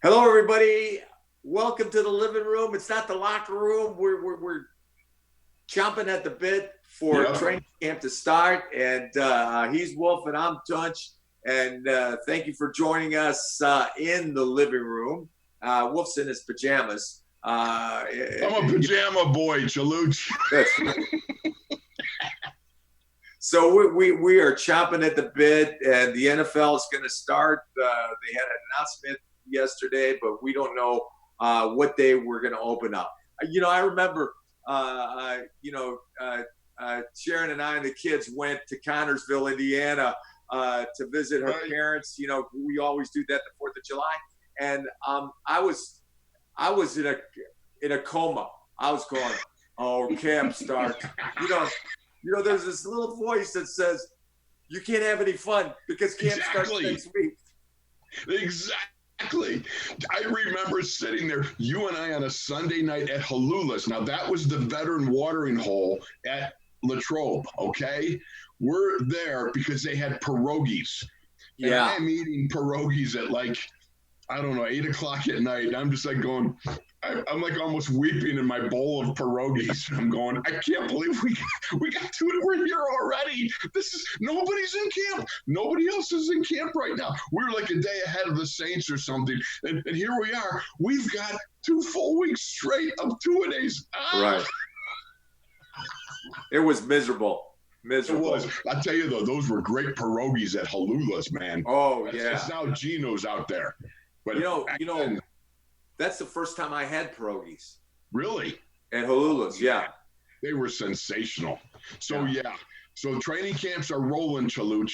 Hello, everybody. Welcome to the living room. It's not the locker room. We're chomping at the bit for training camp to start. And he's Wolf and I'm Tunch. And thank you for joining us in the living room. Wolf's in his pajamas. I'm a pajama boy, Chaluch. That's right. So we are chomping at the bit, and the NFL is going to start. They had an announcement yesterday, but we don't know what day we're going to open up. I remember, Sharon and I and the kids went to Connersville, Indiana, to visit her parents. We always do that the 4th of July, and I was in a coma. I was going, "Oh, camp start." There's this little voice that says, "You can't have any fun because camp starts next week." Exactly. I remember sitting there, you and I, on a Sunday night at Halula's. Now, that was the veteran watering hole at Latrobe, okay? We're there because they had pierogies. And I'm eating pierogies at 8 o'clock at night. And I'm just like going, I'm like almost weeping in my bowl of pierogies. I'm going, I can't believe we got to it. We're here already. Nobody's in camp. Nobody else is in camp right now. We're like a day ahead of the Saints or something. And here we are. We've got 2 full weeks straight of two-a-days. Right. It was miserable. It was. I tell you, though, those were great pierogies at Halula's, man. Oh, It's now Gino's out there. But that's the first time I had pierogies. Really? At Halula's, yeah. They were sensational. So, So training camps are rolling, Chaluch.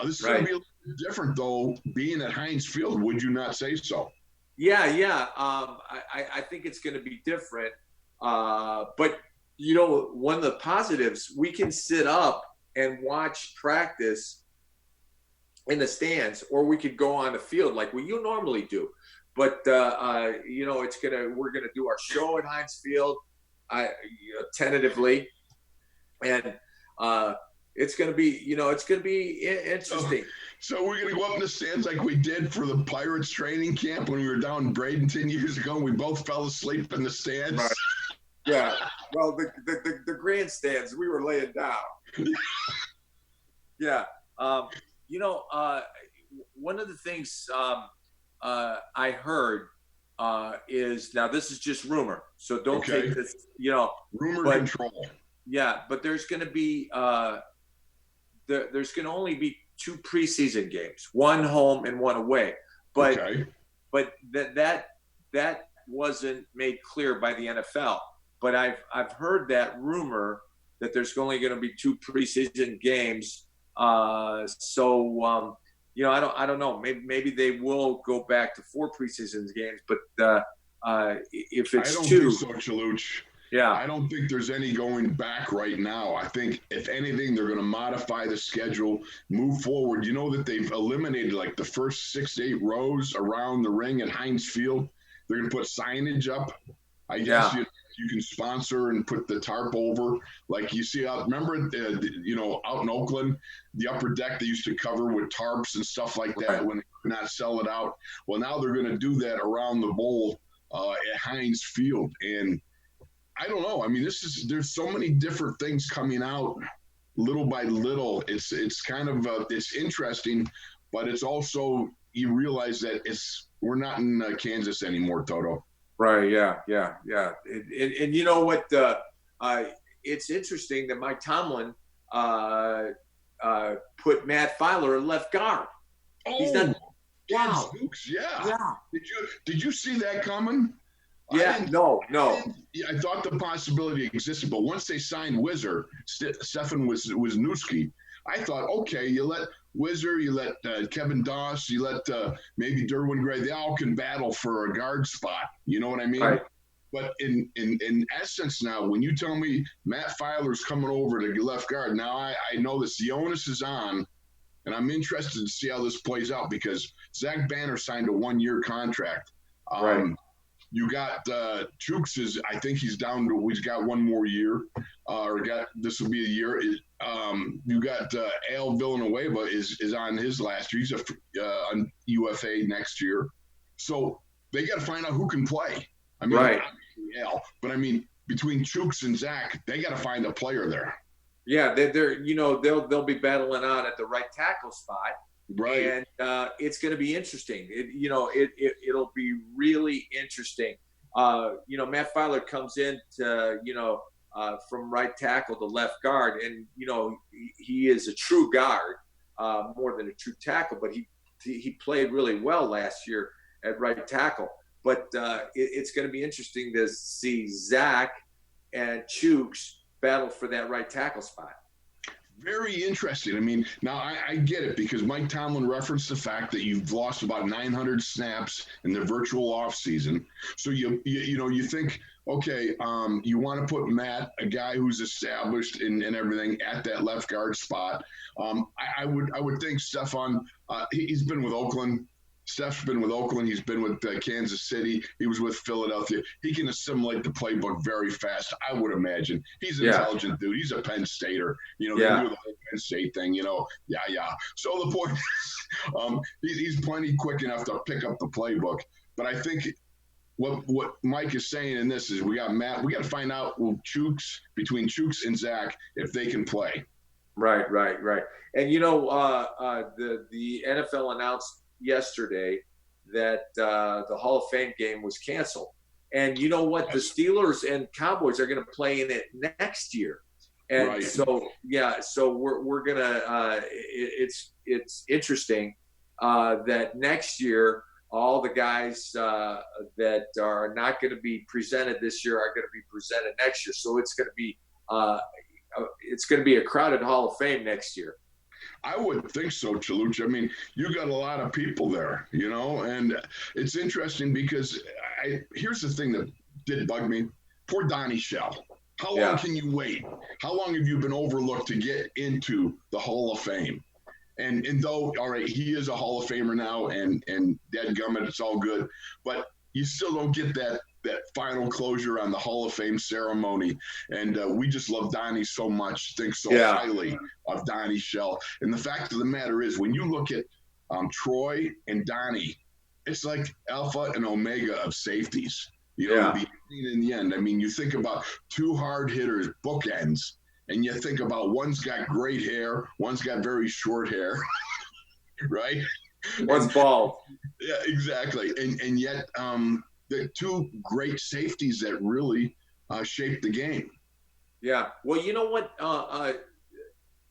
This is going to be a little bit different, though, being at Heinz Field. Would you not say so? Yeah. I think it's going to be different. But, one of the positives, we can sit up and watch practice in the stands, or we could go on the field like we normally do. But we're gonna do our show at Heinz Field, tentatively, and it's gonna be interesting. So we're gonna go up in the stands like we did for the Pirates training camp when we were down in Bradenton years ago. And we both fell asleep in the stands. Right. Yeah. Well, the grandstands, we were laying down. Yeah. One of the things I heard is, now this is just rumor, so don't take this, rumor control. Yeah, but there's going to be there's going to only be 2 preseason games, one home and one away. But that wasn't made clear by the NFL. But I've heard that rumor that there's only going to be 2 preseason games. I don't know. Maybe they will go back to 4 preseason games, but if it's 2, I don't think so, Chaluch. Yeah, I don't think there's any going back right now. I think if anything, they're going to modify the schedule, move forward. You know that they've eliminated like the first 6 to 8 rows around the ring at Heinz Field. They're going to put signage up. I guess you can sponsor and put the tarp over, like you see out. Remember, out in Oakland, the upper deck they used to cover with tarps and stuff like that when they could not sell it out. Well, now they're going to do that around the bowl at Heinz Field, and I don't know. I mean, there's so many different things coming out, little by little. It's kind of it's interesting, but it's also you realize that we're not in Kansas anymore, Toto. Right. Yeah. And you know what? It's interesting that Mike Tomlin put Matt Filer at left guard. He's done. Wow. Yeah. Did you see that coming? Yeah. No. I thought the possibility existed, but once they signed Stefan Wisniewski, I thought, okay, you let Whizzer, you let Kevin Doss, you let maybe Derwin Gray, they all can battle for a guard spot. You know what I mean? Right. But in essence now, when you tell me Matt Filer's coming over to left guard, now I know this, the onus is on, and I'm interested to see how this plays out because Zach Banner signed a 1-year contract. Right. You got Chooks I think he's down to, he's got 1 more year, this will be a year. You got Al Villanueva is on his last year. He's on UFA next year. So they got to find out who can play. I mean, right. Yeah, but I mean, between Chooks and Zach, they got to find a player there. Yeah, they're they'll be battling out at the right tackle spot. Right. And it's going to be interesting. It'll be really interesting. Matt Filer comes in to, from right tackle to left guard. And, he is a true guard, more than a true tackle. But he played really well last year at right tackle. But it's going to be interesting to see Zach and Chooks battle for that right tackle spot. Very interesting. I mean, now I get it because Mike Tomlin referenced the fact that you've lost about 900 snaps in the virtual off season. So you think, okay, you want to put Matt, a guy who's established and everything, at that left guard spot. I would think Stephon, he's been with Oakland. Steph's been with Oakland. He's been with Kansas City. He was with Philadelphia. He can assimilate the playbook very fast, I would imagine. He's an intelligent dude. He's a Penn Stater. They do the whole Penn State thing, Yeah. So the point is, he's plenty quick enough to pick up the playbook. But I think what Mike is saying in this is we got Matt. We got to find out between Chooks and Zach if they can play. Right. And, the NFL announced yesterday that the Hall of Fame game was canceled. And you know what? The Steelers and Cowboys are going to play in it next year. And so we're going to it's interesting that next year all the guys that are not going to be presented this year are going to be presented next year. So it's going to be a crowded Hall of Fame next year. I would think so, Chaluch. I mean, you got a lot of people there, and it's interesting because here's the thing that did bug me. Poor Donnie Shell. How long can you wait? How long have you been overlooked to get into the Hall of Fame? And though, all right, he is a Hall of Famer now, and dadgummit, it's all good, but you still don't get that final closure on the Hall of Fame ceremony. And we just love Donnie so much, think so highly of Donnie Shell. And the fact of the matter is, when you look at Troy and Donnie, it's like alpha and omega of safeties. The beginning and the end. I mean, you think about two hard hitters, bookends, and you think about one's got great hair, one's got very short hair, right? One's bald. Yeah, exactly. And yet the two great safeties that really shaped the game. Yeah. Well, you know what?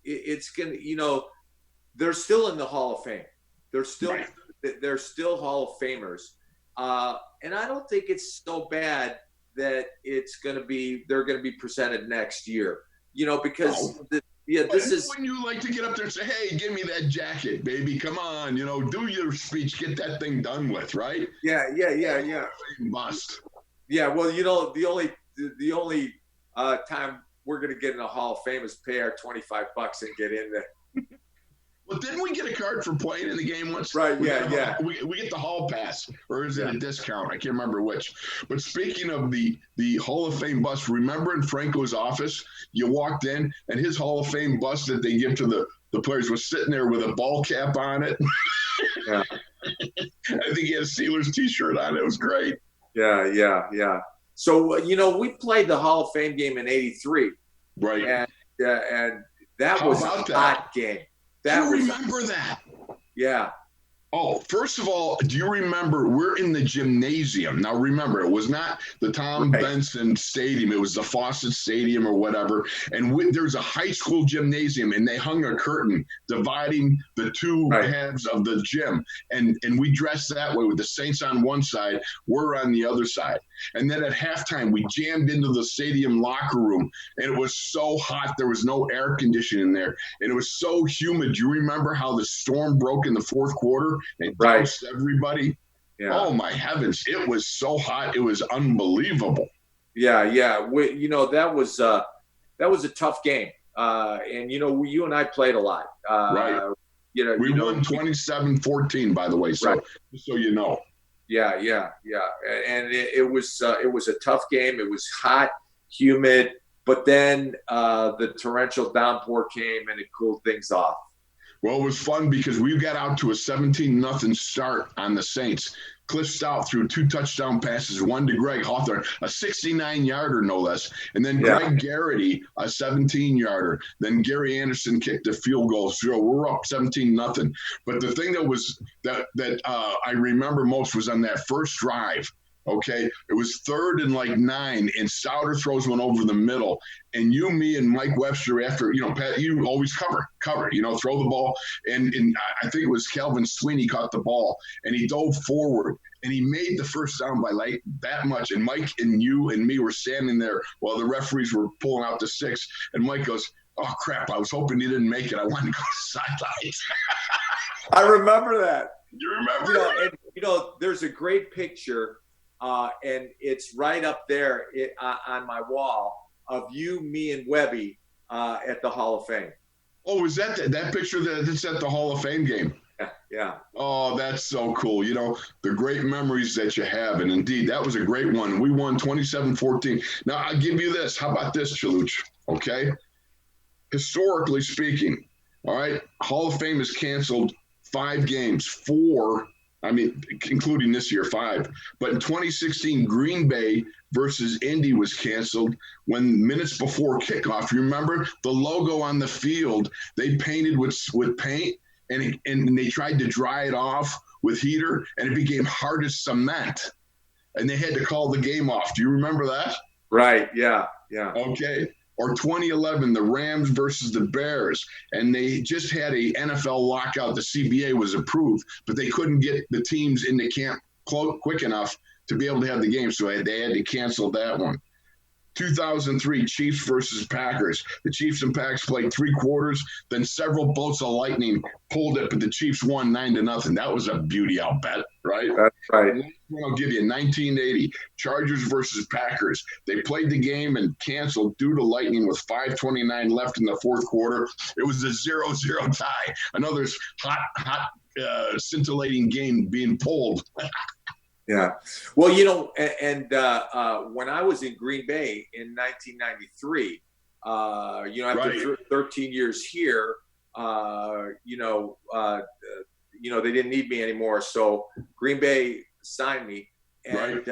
It's going to, they're still in the Hall of Fame. They're still Hall of Famers. And I don't think it's so bad that they're going to be presented next year, because this is. Wouldn't you like to get up there and say, hey, give me that jacket, baby. Come on, do your speech, get that thing done with, right? Yeah. Must. Yeah. Well, the only time we're going to get in the Hall of Fame is pay our $25 and get in there. Well, didn't we get a card for playing in the game once? Right, We get the hall pass, or is it a discount? I can't remember which. But speaking of the Hall of Fame bus, remember in Franco's office, you walked in, and his Hall of Fame bus that they give to the players was sitting there with a ball cap on it. Yeah. I think he had a Steelers T-shirt on. It was great. Yeah. So, we played the Hall of Fame game in '83. Right. And that was a hot game. Do you remember that? Yeah. Oh, first of all, do you remember we're in the gymnasium? Now, remember, it was not the Tom Benson Stadium. It was the Fawcett Stadium or whatever. And there's a high school gymnasium, and they hung a curtain dividing the two halves of the gym. And we dressed that way with the Saints on one side, we're on the other side. And then at halftime, we jammed into the stadium locker room, and it was so hot. There was no air conditioning there, and it was so humid. Do you remember how the storm broke in the fourth quarter and doused everybody? Yeah. Oh, my heavens. It was so hot. It was unbelievable. Yeah. That was a tough game. And, you and I played a lot. Right. We won 27-14, by the way, so just so you know. Yeah. And it was a tough game. It was hot, humid, but then the torrential downpour came and it cooled things off. Well, it was fun because we got out to a 17-0 start on the Saints. Cliff Stout threw 2 touchdown passes, one to Greg Hawthorne, a 69-yarder no less, and then Greg Garrity, a 17-yarder. Then Gary Anderson kicked a field goal. So we're up 17-0. But the thing that I remember most was on that first drive. Okay, it was 3rd and 9, and Stouter throws one over the middle, and you, me, and Mike Webster, after, Pat, you always cover, throw the ball, and I think it was Calvin Sweeney caught the ball, and he dove forward, and he made the first down by that much, and Mike and you and me were standing there while the referees were pulling out the 6, and Mike goes, "Oh, crap, I was hoping he didn't make it. I wanted to go to the sidelines." I remember that. You remember? There's a great picture, and it's right up there on my wall of you, me, and Webby at the Hall of Fame. Oh, is that picture that's at the Hall of Fame game? Yeah. Oh, that's so cool. The great memories that you have. And indeed, that was a great one. We won 27-14. Now, I'll give you this. How about this, Chaluch? Okay? Historically speaking, all right, Hall of Fame has canceled 5 games, 4, including this year, 5. But in 2016, Green Bay versus Indy was canceled when minutes before kickoff, you remember the logo on the field, they painted with paint, and they tried to dry it off with heater, and it became hard as cement. And they had to call the game off. Do you remember that? Right, yeah. Okay. Or 2011, the Rams versus the Bears, and they just had a NFL lockout. The CBA was approved, but they couldn't get the teams into camp quick enough to be able to have the game, so they had to cancel that one. 2003, Chiefs versus Packers. The Chiefs and Packs played 3 quarters, then several bolts of lightning pulled it, but the Chiefs won 9-0. That was a beauty, I'll bet, right? That's right. I'll give you 1980, Chargers versus Packers. They played the game and canceled due to lightning with 5:29 left in the 4th quarter. It was a 0-0 tie. Another hot, scintillating game being pulled. Yeah. Well, when I was in Green Bay in 1993, after 13 years here, they didn't need me anymore. So Green Bay signed me, and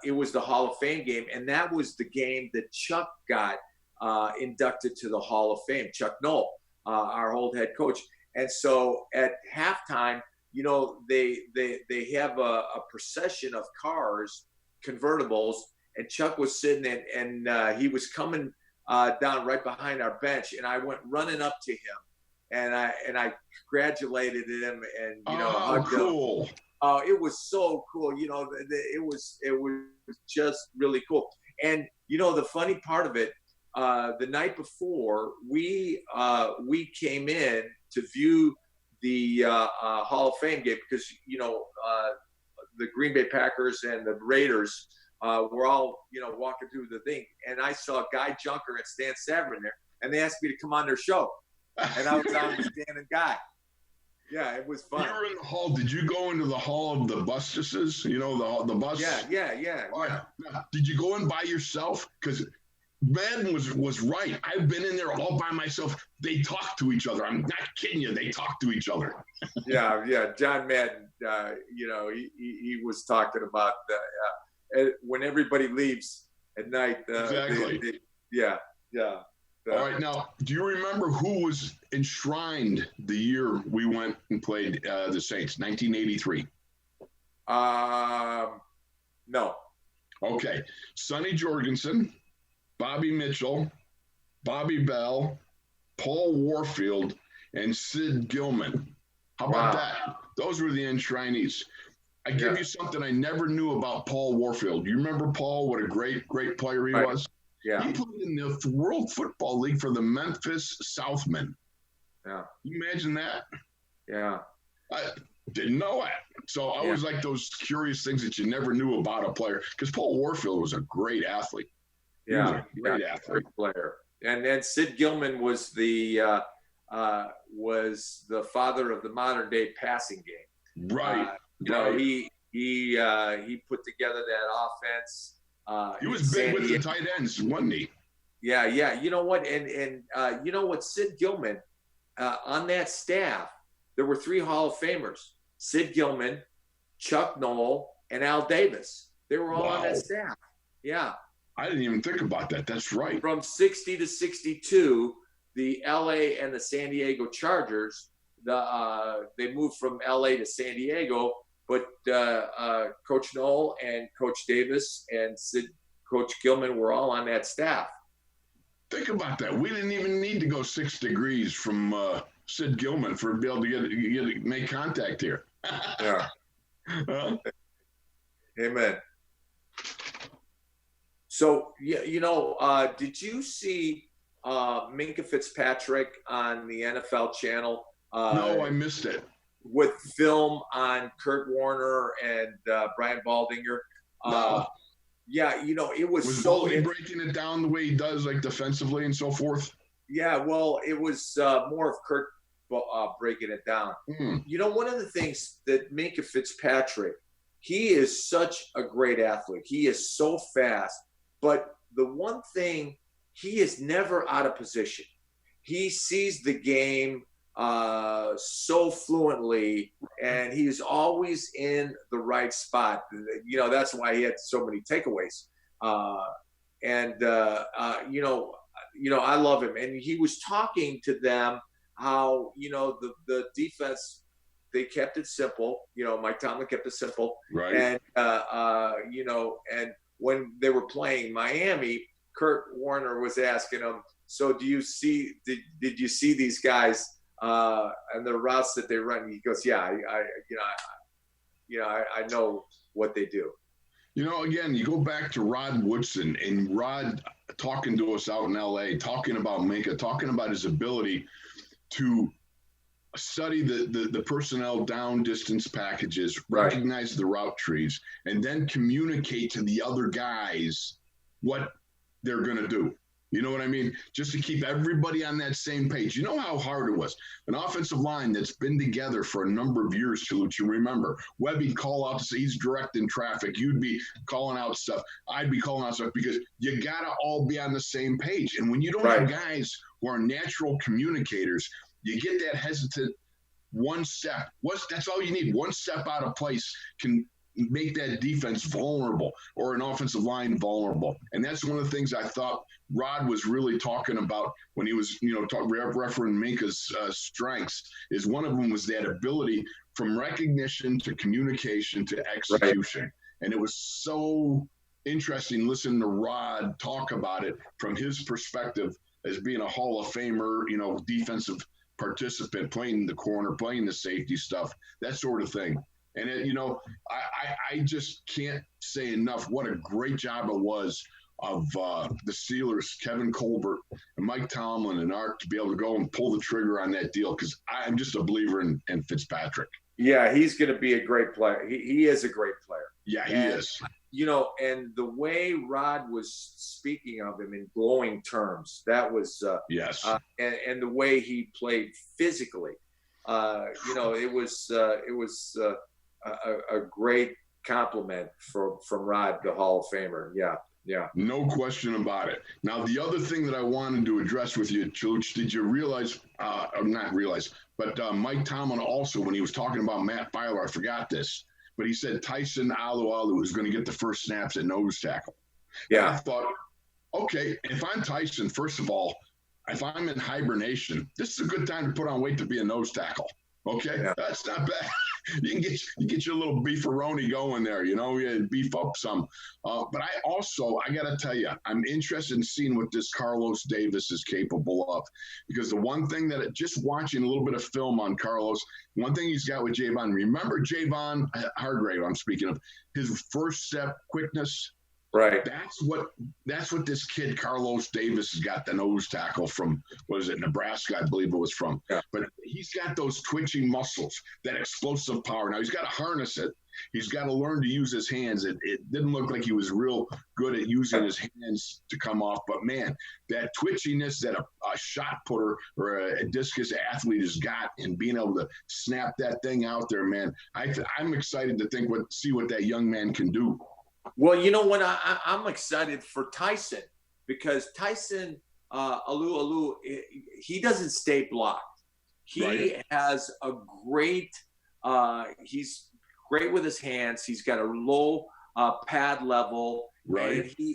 it was the Hall of Fame game. And that was the game that Chuck got inducted to the Hall of Fame, Chuck Noll, our old head coach. And so at halftime, they have a procession of cars, convertibles, and Chuck was sitting in, and he was coming down right behind our bench, and I went running up to him, and I congratulated him, and hugged him. Oh, it was so cool. It was just really cool. And the funny part of it, the night before, we came in to view the Hall of Fame game because the Green Bay Packers and the Raiders were all walking through the thing, and I saw Guy Junker and Stan Savran there, and they asked me to come on their show, and I was on with Stan and Guy. Yeah, it was fun. You were in the hall. Did you go into the Hall of the Bustuses? The bus. Yeah. Did you go in by yourself? Because Madden was right. I've been in there all by myself. They talk to each other. I'm not kidding you. They talk to each other. Yeah. John Madden, he was talking about when everybody leaves at night. Exactly. Yeah. All right. Now, do you remember who was enshrined the year we went and played the Saints, 1983? No. Okay. Sonny Jorgensen, Bobby Mitchell, Bobby Bell, Paul Warfield, and Sid Gilman. How about that? Those were the enshrinees. I give you something I never knew about Paul Warfield. You remember Paul? What a great player he was. Yeah. He played in the World Football League for the Memphis Southmen. Yeah. Can you imagine that? Yeah. I didn't know that. So I was like those curious things that you never knew about a player. Because Paul Warfield was a great athlete. Yeah. Great athlete. Great player. And then Sid Gilman was the father of the modern day passing game. Right. He put together that offense. He was big with the tight ends, wasn't he? Yeah. You know what? And you know what? Sid Gilman, on that staff, there were 3 Hall of Famers: Sid Gilman, Chuck Noll, and Al Davis. They were all on that staff. Yeah. I didn't even think about that. That's right. From 60 to 62, the LA and the San Diego Chargers, they moved from LA to San Diego, but Coach Noll and Coach Davis and Coach Gilman were all on that staff. Think about that. We didn't even need to go 6 degrees from Sid Gilman for to be able to make contact here. Yeah. Amen. So, did you see Minkah Fitzpatrick on the NFL channel? No, I missed it. With film on Kurt Warner and Brian Baldinger. No. Yeah, it was so. Was Baldy breaking it down the way he does, like defensively and so forth? Yeah, well, it was more of Kurt breaking it down. One of the things that Minkah Fitzpatrick, he is such a great athlete. He is so fast. But the one thing, he is never out of position. He sees the game so fluently, and he's always in the right spot. That's why he had so many takeaways. I love him. And he was talking to them how, the defense, they kept it simple. Mike Tomlin kept it simple. Right. And, and when they were playing Miami, Kurt Warner was asking him, so did you see these guys and the routes that they run? He goes, yeah, I know what they do. Again, you go back to Rod Woodson, and Rod talking to us out in LA, talking about Minkah, talking about his ability to study the personnel down distance packages, recognize the route trees, and then communicate to the other guys what they're going to do. You know what I mean? Just to keep everybody on that same page. You know how hard it was. An offensive line that's been together for a number of years, Chaluch, you remember. Webby'd call out to say he's directing traffic. You'd be calling out stuff. I'd be calling out stuff because you got to all be on the same page. And when you don't have guys who are natural communicators, you get that hesitant one step. That's all you need. One step out of place can make that defense vulnerable or an offensive line vulnerable. And that's one of the things I thought Rod was really talking about when he was, referring Minkah's strengths, is one of them was that ability from recognition to communication to execution. And it was so interesting listening to Rod talk about it from his perspective as being a Hall of Famer, defensive participant, playing the corner, playing the safety stuff, that sort of thing. And, I just can't say enough what a great job it was of the Steelers, Kevin Colbert and Mike Tomlin and Art to be able to go and pull the trigger on that deal, because I'm just a believer in Fitzpatrick. Yeah, he's going to be a great player. He is a great player. Yeah, he is. And the way Rod was speaking of him in glowing terms, that was yes. And the way he played physically, it was a great compliment from Rod, the Hall of Famer. Yeah. No question about it. Now, the other thing that I wanted to address with you, Chuch, did you realize, or not realize, but Mike Tomlin also, when he was talking about Matt Filer, I forgot this, but he said Tyson Alualu is going to get the first snaps at nose tackle. Yeah. And I thought, okay, if I'm Tyson, first of all, if I'm in hibernation, this is a good time to put on weight to be a nose tackle. Okay, yeah. That's not bad. You can get your little beefaroni going there, you beef up some. But I got to tell you, I'm interested in seeing what this Carlos Davis is capable of, because the one thing that just watching a little bit of film on Carlos, one thing he's got with Javon, remember Javon Hargrave, I'm speaking of, his first step quickness. Right. That's what this kid Carlos Davis has got, the nose tackle from, Nebraska, I believe it was from. Yeah. But he's got those twitching muscles, that explosive power. Now he's got to harness it. He's got to learn to use his hands. It didn't look like he was real good at using his hands to come off. But man, that twitchiness that a shot putter or a discus athlete has got, and being able to snap that thing out there, man, I'm excited to see what that young man can do. Well, I'm excited for Tyson, because Tyson Alualu, he doesn't stay blocked. He has a great. He's great with his hands. He's got a low pad level, and he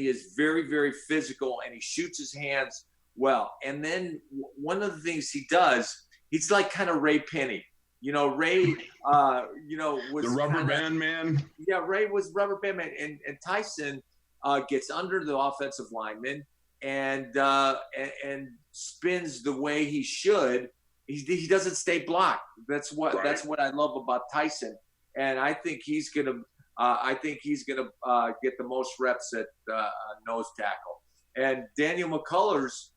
is very, very physical, and he shoots his hands well. And then one of the things he does, he's like kind of Ray Penny. Ray, was the rubber band man. Yeah, Ray was rubber band man, and Tyson gets under the offensive lineman and spins the way he should. He doesn't stay blocked. That's what I love about Tyson, and I think he's gonna get the most reps at nose tackle. And Daniel McCullers,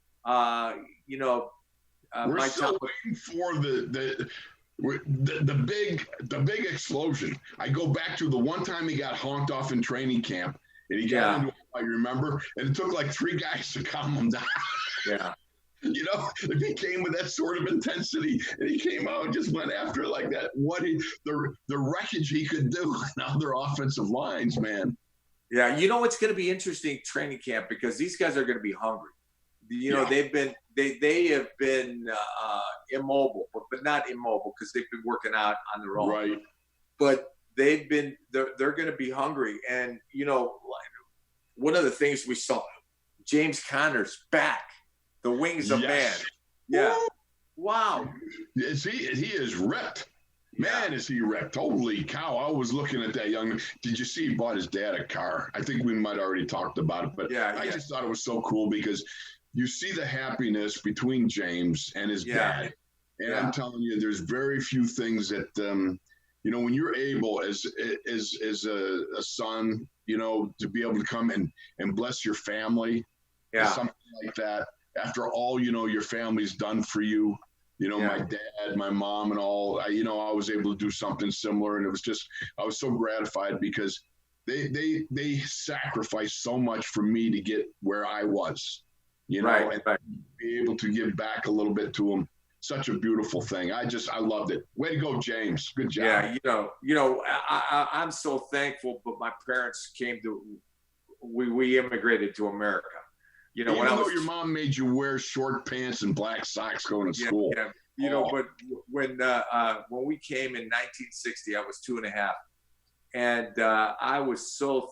we're still waiting for the big explosion. I go back to the one time he got honked off in training camp, and he got into, I remember, and it took like 3 guys to calm him down. Yeah. If he came with that sort of intensity and he came out and just went after it like that, the wreckage he could do in other offensive lines, man. Yeah, it's going to be interesting training camp because these guys are going to be hungry. They have been immobile, but not immobile because they've been working out on their own. Right. But they're going to be hungry, and one of the things we saw, James Conner's back. The wings of man. Yeah. Woo! Wow. He is ripped. Man, is he ripped. Holy cow. I was looking at that young man. Did you see he bought his dad a car? I think we might already talked about it, but I just thought it was so cool because you see the happiness between James and his dad. And I'm telling you, there's very few things that, when you're able as a son, to be able to come and bless your family, something like that. After all, your family's done for you, my dad, my mom and all, I was able to do something similar. And it was just, I was so gratified because they sacrificed so much for me to get where I was, and be able to give back a little bit to them. Such a beautiful thing. I loved it. Way to go, James. Good job. Yeah. I'm so thankful, but my parents we immigrated to America. Even though your mom made you wear short pants and black socks going to school. But when we came in 1960, I was 2.5, and I was so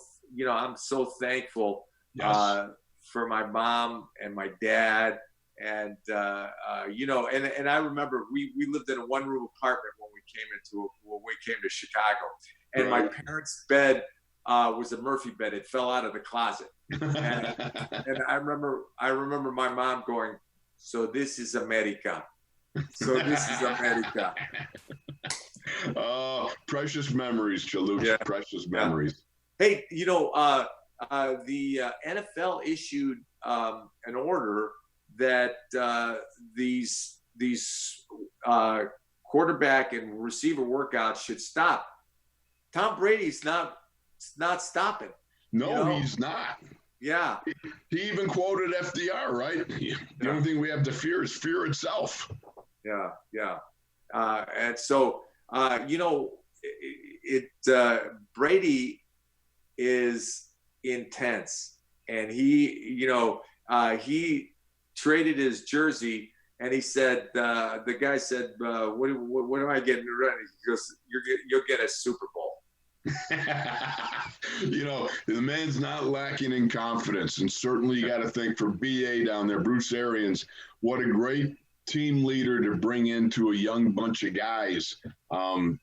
I'm so thankful for my mom and my dad, and and I remember we lived in a 1-room apartment when we came to Chicago, and my parents' bed was a Murphy bed. It fell out of the closet. And I remember my mom going, "So this is America. So this is America." Oh, precious memories, Chalup. Yeah. Precious memories. Hey, the NFL issued an order that these quarterback and receiver workouts should stop. Tom Brady's not stopping. No, he's not. Yeah. He even quoted FDR, right? The only thing we have to fear is fear itself. Yeah. And so, Brady is intense, and he traded his jersey, and he said, the guy said, what am I getting ready? He goes, you'll get a Super Bowl. The man's not lacking in confidence, and certainly you got to think for BA down there, Bruce Arians, what a great team leader to bring into a young bunch of guys and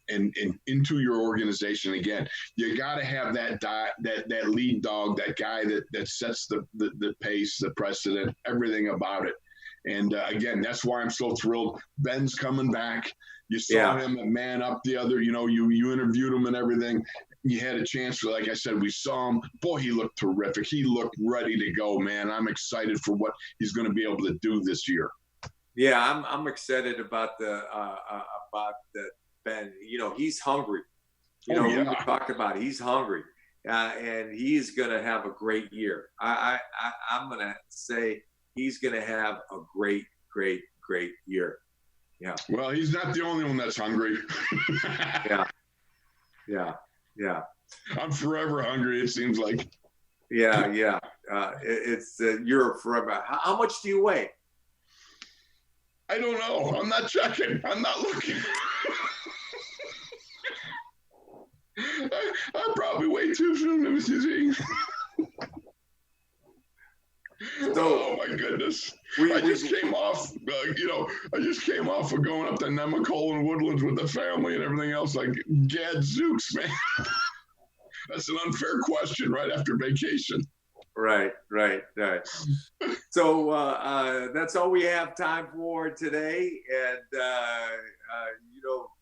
into your organization. Again, you got to have that lead dog, that guy that sets the pace, the precedent, everything about it. And again, that's why I'm so thrilled. Ben's coming back. You saw him at Man Up the other, you interviewed him and everything. You had a chance to, like I said, we saw him. Boy, he looked terrific. He looked ready to go, man. I'm excited for what he's going to be able to do this year. Yeah, I'm excited about the Ben. He's hungry. We talked about it. He's hungry, and he's going to have a great year. I'm going to say he's going to have a great year. Yeah. Well, he's not the only one that's hungry. Yeah. I'm forever hungry, it seems like. Yeah. It's you're forever. How much do you weigh? I don't know. I'm not checking. I'm not looking. I'm probably way too soon. Let me see. Oh my goodness! I just came off. I just came off of going up to Nemacolin and Woodlands with the family and everything else. Like, gadzooks, man. That's an unfair question right after vacation. Right. So that's all we have time for today. And,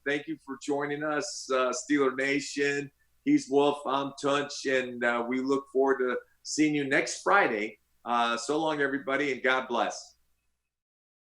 thank you for joining us, Steeler Nation. He's Wolf, I'm Tunch, and we look forward to seeing you next Friday. So long, everybody, and God bless.